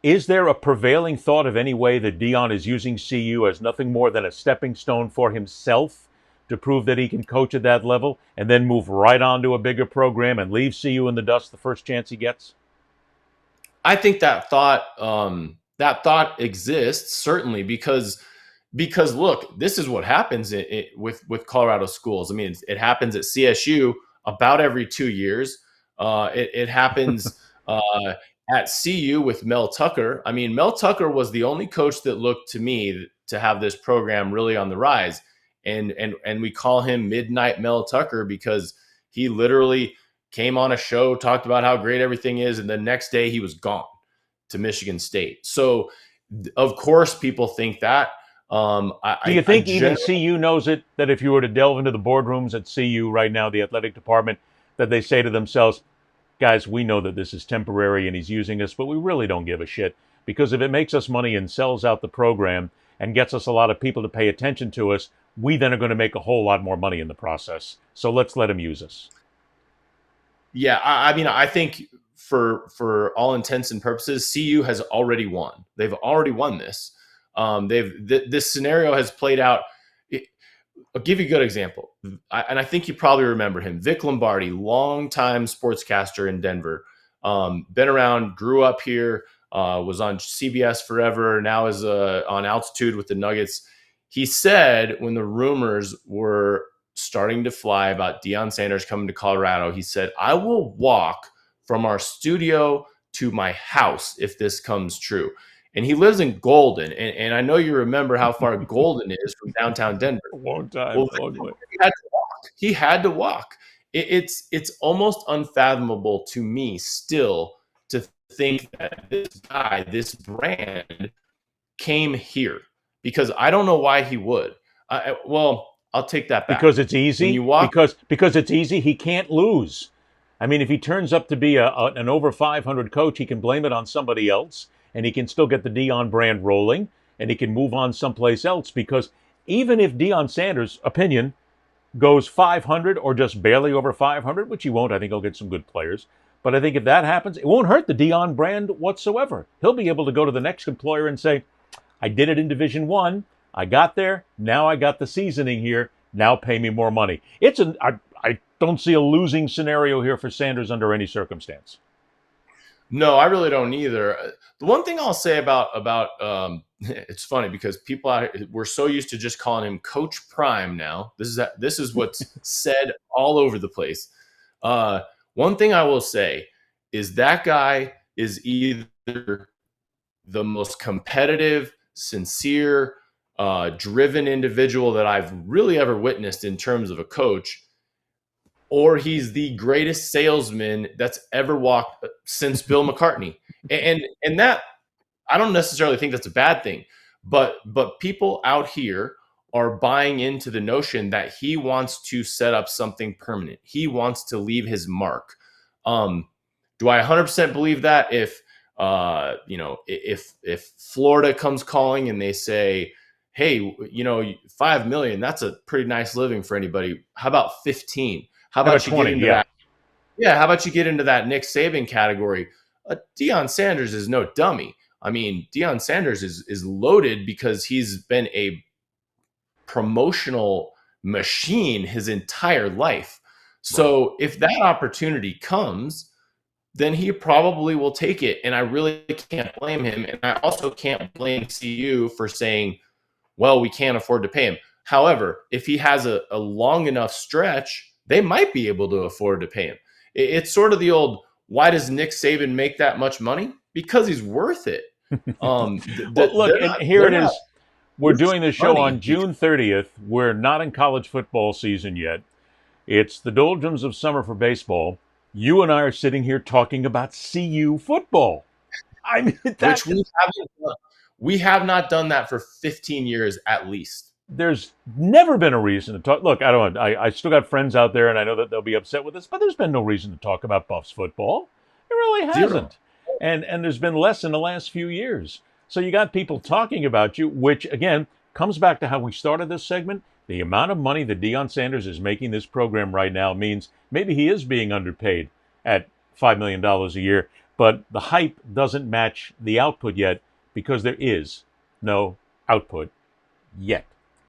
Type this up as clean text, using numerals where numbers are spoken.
Is there a prevailing thought of any way that Deion is using CU as nothing more than a stepping stone for himself to prove that he can coach at that level and then move right on to a bigger program and leave CU in the dust the first chance he gets? I think that thought exists certainly because look, this is what happens with Colorado schools. I mean, it happens at CSU about every 2 years. It happens at CU with Mel Tucker. I mean, Mel Tucker was the only coach that looked to me to have this program really on the rise, and we call him Midnight Mel Tucker because he literally came on a show, talked about how great everything is, and the next day he was gone to Michigan State. So, of course, people think that. Do you I think even generally, CU knows it? That if you were to delve into the boardrooms at CU right now, the athletic department, that they say to themselves, guys, we know that this is temporary and he's using us, but we really don't give a shit. Because if it makes us money and sells out the program and gets us a lot of people to pay attention to us, we then are going to make a whole lot more money in the process. So let's let him use us. yeah, I mean, I think for all intents and purposes, CU has already won. They've already won this. This scenario has played out. I'll give you a good example, and I think you probably remember him, Vic Lombardi, longtime sportscaster in Denver, been around, grew up here, was on CBS forever, now is on altitude with the Nuggets. He said when the rumors were starting to fly about Deion Sanders coming to Colorado, he said, "I will walk from our studio to my house if this comes true." And he lives in Golden, and I know you remember how far Golden is from downtown Denver. Long time, Well, long way. he had to walk. He had to walk. It's almost unfathomable to me still to think that this guy, this brand, came here because I don't know why he would. Well, I'll take that back. Because it's When easy. you walk, Because it's easy. He can't lose. I mean, if he turns up to be an over 500 coach, he can blame it on somebody else, and he can still get the Dion brand rolling, and he can move on someplace else. Because even if Deion Sanders' opinion goes 500 or just barely over 500, which he won't, I think he'll get some good players. But I think if that happens, it won't hurt the Dion brand whatsoever. He'll be able to go to the next employer and say, I did it in Division One. I got there. Now I got the seasoning here. Now pay me more money. I don't see a losing scenario here for Sanders under any circumstance. no, I really don't either. The one thing I'll say about it's funny because people we're so used to just calling him Coach Prime now. This is what's said all over the place. Uh, One thing I will say is that guy is either the most competitive, sincere, driven individual that I've really ever witnessed in terms of a coach, or he's the greatest salesman that's ever walked since Bill McCartney. And that I don't necessarily think that's a bad thing, but people out here are buying into the notion that he wants to set up something permanent. He wants to leave his mark. Um, do I 100% believe that? If Florida comes calling and they say, "Hey, 5 million, that's a pretty nice living for anybody. How about 15? How How about about you get 20? into Yeah. that? Yeah, how about you get into that Nick Saban category?" Deion Sanders is no dummy. I mean, Deion Sanders is loaded because he's been a promotional machine his entire life. Right. So if that opportunity comes, then he probably will take it. And I really can't blame him. And I also can't blame CU for saying, well, we can't afford to pay him. However, if he has a long enough stretch, they might be able to afford to pay him. It's sort of the old, why does Nick Saban make that much money? Because he's worth it. Well, look, and here They're it not is. We're losing doing this show on money because June 30th. We're not in college football season yet. It's the doldrums of summer for baseball. You and I are sitting here talking about CU football. I mean, which we haven't done. We have not done that for 15 years at least. there's never been a reason to talk. Look, I don't. I still got friends out there, and I know that they'll be upset with this, but there's been no reason to talk about Buffs football. It really Zero. hasn't, and there's been less in the last few years. So you got people talking about you, which again comes back to how we started this segment. The amount of money that Deion Sanders is making this program right now means maybe he is being underpaid at $5 million a year. but the hype doesn't match the output yet because there is no output yet.